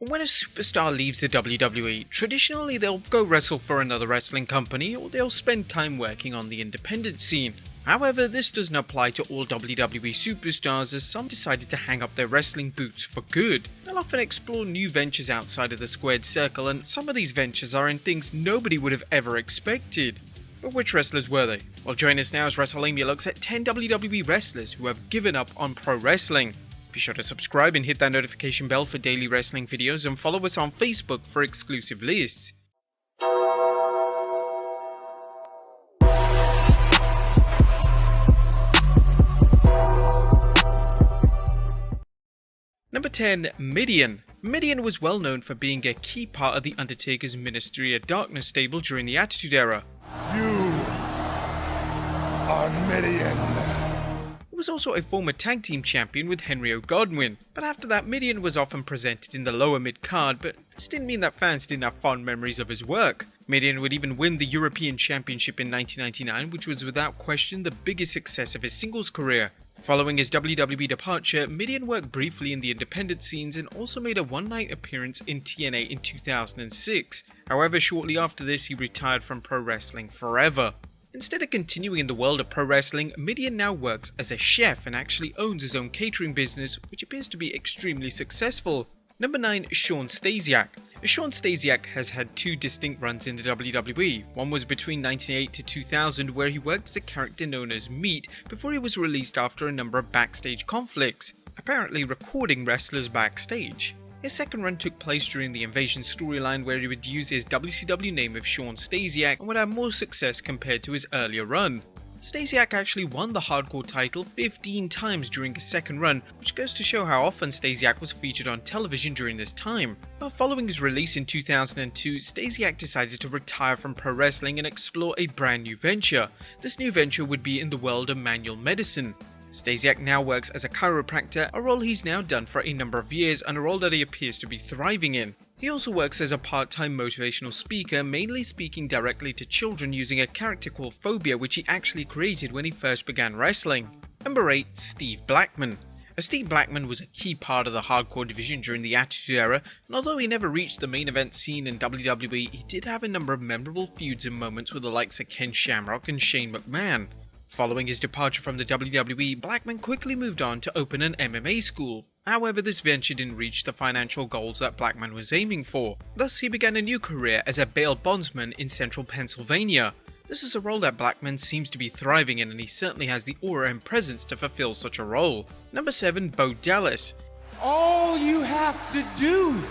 When a superstar leaves the WWE, traditionally they'll go wrestle for another wrestling company or they'll spend time working on the independent scene. However, this doesn't apply to all WWE superstars, as some decided to hang up their wrestling boots for good. They'll often explore new ventures outside of the squared circle, and some of these ventures are in things nobody would have ever expected. But which wrestlers were they? Well, join us now as Wrestlelamia looks at 10 WWE wrestlers who have given up on pro wrestling. Be sure to subscribe and hit that notification bell for daily wrestling videos, and follow us on Facebook for exclusive lists. Number 10. Midian. Midian was well known for being a key part of the Undertaker's Ministry of Darkness stable during the Attitude Era. You are Midian. He was also a former tag team champion with Henry O. Godwin, but after that Midian was often presented in the lower mid-card, but this didn't mean that fans didn't have fond memories of his work. Midian would even win the European Championship in 1999, which was without question the biggest success of his singles career. Following his WWE departure, Midian worked briefly in the independent scenes and also made a one-night appearance in TNA in 2006. However, shortly after this, he retired from pro wrestling forever. Instead of continuing in the world of pro wrestling, Midian now works as a chef and actually owns his own catering business, which appears to be extremely successful. Number 9. Shawn Stasiak. Shawn Stasiak has had two distinct runs in the WWE. One was between 1998 to 2000, where he worked as a character known as Meat before he was released after a number of backstage conflicts, apparently recording wrestlers backstage. His second run took place during the Invasion storyline, where he would use his WCW name of Shawn Stasiak and would have more success compared to his earlier run. Stasiak actually won the hardcore title 15 times during his second run, which goes to show how often Stasiak was featured on television during this time. But following his release in 2002, Stasiak decided to retire from pro wrestling and explore a brand new venture. This new venture would be in the world of manual medicine. Stasiak now works as a chiropractor, a role he's now done for a number of years and a role that he appears to be thriving in. He also works as a part-time motivational speaker, mainly speaking directly to children using a character called Phobia, which he actually created when he first began wrestling. Number 8. Steve Blackman. Steve Blackman was a key part of the hardcore division during the Attitude Era, and although he never reached the main event scene in WWE, he did have a number of memorable feuds and moments with the likes of Ken Shamrock and Shane McMahon. Following his departure from the WWE, Blackman quickly moved on to open an MMA school. However, this venture didn't reach the financial goals that Blackman was aiming for. Thus, he began a new career as a bail bondsman in central Pennsylvania. This is a role that Blackman seems to be thriving in, and he certainly has the aura and presence to fulfill such a role. Number 7. Bo Dallas. All you have to do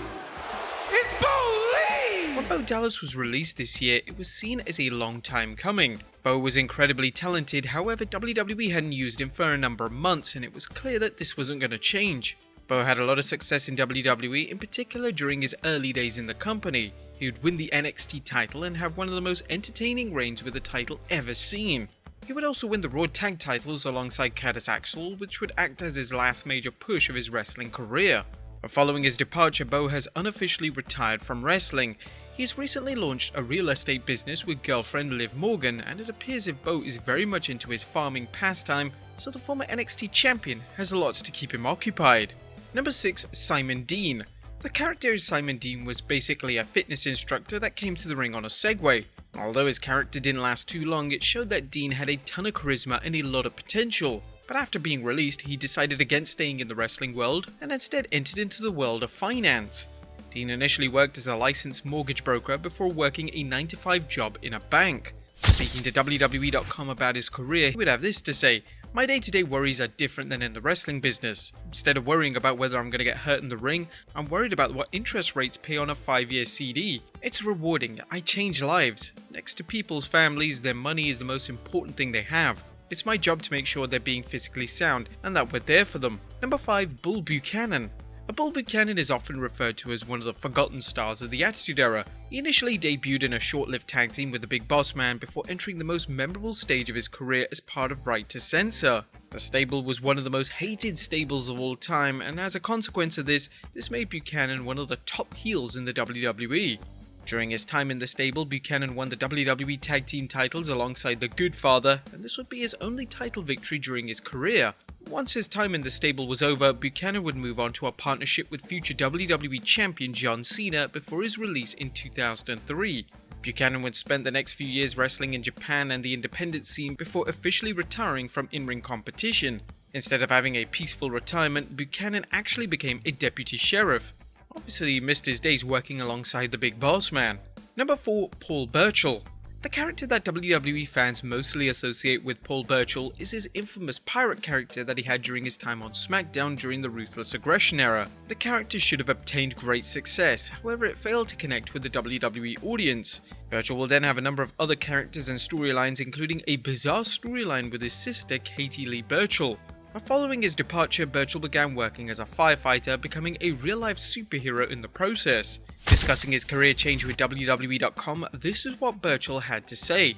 is believe! When Bo Dallas was released this year, it was seen as a long time coming. Bo was incredibly talented, however WWE hadn't used him for a number of months, and it was clear that this wasn't going to change. Bo had a lot of success in WWE, in particular during his early days in the company. He would win the NXT title and have one of the most entertaining reigns with the title ever seen. He would also win the Raw Tag titles alongside Curtis Axel, which would act as his last major push of his wrestling career. Following his departure, Bo has unofficially retired from wrestling. He's recently launched a real estate business with girlfriend Liv Morgan, and it appears if Bo is very much into his farming pastime, so the former NXT champion has lots to keep him occupied. Number 6. Simon Dean. The character of Simon Dean was basically a fitness instructor that came to the ring on a Segway. Although his character didn't last too long, it showed that Dean had a ton of charisma and a lot of potential. But after being released, he decided against staying in the wrestling world and instead entered into the world of finance. Dean initially worked as a licensed mortgage broker before working a 9-to-5 job in a bank. Speaking to WWE.com about his career, he would have this to say: "My day-to-day worries are different than in the wrestling business. Instead of worrying about whether I'm going to get hurt in the ring, I'm worried about what interest rates pay on a 5-year CD. It's rewarding. I change lives. Next to people's families, their money is the most important thing they have. It's my job to make sure they're being physically sound and that we're there for them." Number 5. Bull Buchanan. Bull Buchanan is often referred to as one of the forgotten stars of the Attitude Era. He initially debuted in a short-lived tag team with the Big Boss Man before entering the most memorable stage of his career as part of Right to Censor. The stable was one of the most hated stables of all time, and as a consequence of this made Buchanan one of the top heels in the WWE. During his time in the stable, Buchanan won the WWE Tag Team titles alongside the Good Father, and this would be his only title victory during his career. Once his time in the stable was over, Buchanan would move on to a partnership with future WWE champion John Cena before his release in 2003. Buchanan would spend the next few years wrestling in Japan and the independent scene before officially retiring from in-ring competition. Instead of having a peaceful retirement, Buchanan actually became a deputy sheriff. Obviously, he missed his days working alongside the big boss man. Number 4. Paul Burchill. The character that WWE fans mostly associate with Paul Burchill is his infamous pirate character that he had during his time on SmackDown during the Ruthless Aggression era. The character should have obtained great success, however it failed to connect with the WWE audience. Burchill will then have a number of other characters and storylines, including a bizarre storyline with his sister Katie Lee Burchill. Following his departure, Burchill began working as a firefighter, becoming a real-life superhero in the process. Discussing his career change with WWE.com, this is what Burchill had to say.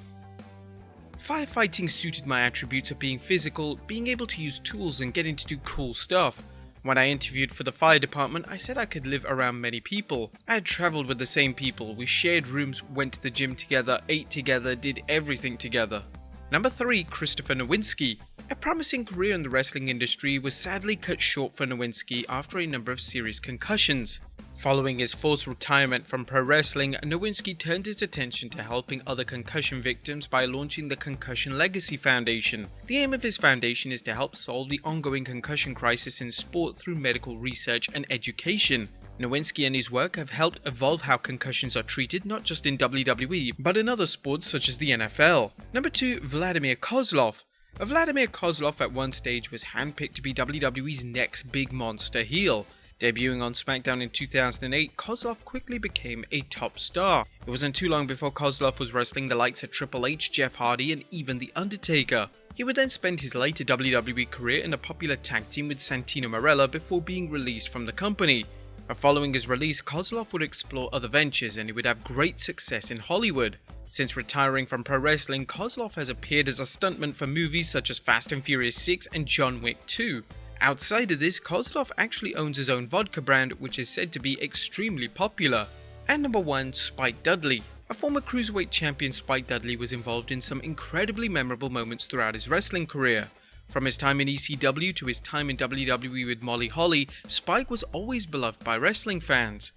"Firefighting suited my attributes of being physical, being able to use tools and getting to do cool stuff. When I interviewed for the fire department, I said I could live around many people. I had traveled with the same people, we shared rooms, went to the gym together, ate together, did everything together." Number 3. Christopher Nowinski. A promising career in the wrestling industry was sadly cut short for Nowinski after a number of serious concussions. Following his forced retirement from pro wrestling, Nowinski turned his attention to helping other concussion victims by launching the Concussion Legacy Foundation. The aim of his foundation is to help solve the ongoing concussion crisis in sport through medical research and education. Nowinski and his work have helped evolve how concussions are treated not just in WWE, but in other sports such as the NFL. Number 2. Vladimir Kozlov. Vladimir Kozlov at one stage was handpicked to be WWE's next big monster heel. Debuting on SmackDown in 2008, Kozlov quickly became a top star. It wasn't too long before Kozlov was wrestling the likes of Triple H, Jeff Hardy, and even The Undertaker. He would then spend his later WWE career in a popular tag team with Santino Marella before being released from the company. Following his release, Kozlov would explore other ventures and he would have great success in Hollywood. Since retiring from pro wrestling, Kozlov has appeared as a stuntman for movies such as Fast and Furious 6 and John Wick 2. Outside of this, Kozlov actually owns his own vodka brand, which is said to be extremely popular. And number 1. Spike Dudley. A former cruiserweight champion, Spike Dudley was involved in some incredibly memorable moments throughout his wrestling career. From his time in ECW to his time in WWE with Molly Holly, Spike was always beloved by wrestling fans.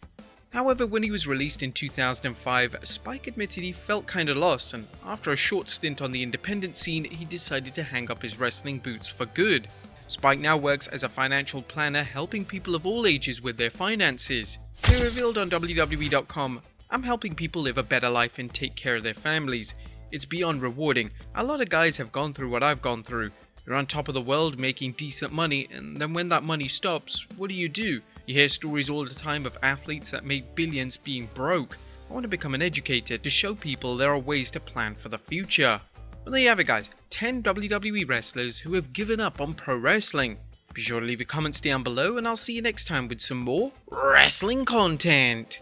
However, when he was released in 2005, Spike admitted he felt kinda lost, and after a short stint on the independent scene, he decided to hang up his wrestling boots for good. Spike now works as a financial planner, helping people of all ages with their finances. He revealed on WWE.com, "I'm helping people live a better life and take care of their families. It's beyond rewarding. A lot of guys have gone through what I've gone through. You're on top of the world making decent money, and then when that money stops, what do? You hear stories all the time of athletes that make billions being broke. I want to become an educator to show people there are ways to plan for the future." Well, there you have it, guys. 10 WWE wrestlers who have given up on pro wrestling. Be sure to leave your comments down below, and I'll see you next time with some more wrestling content.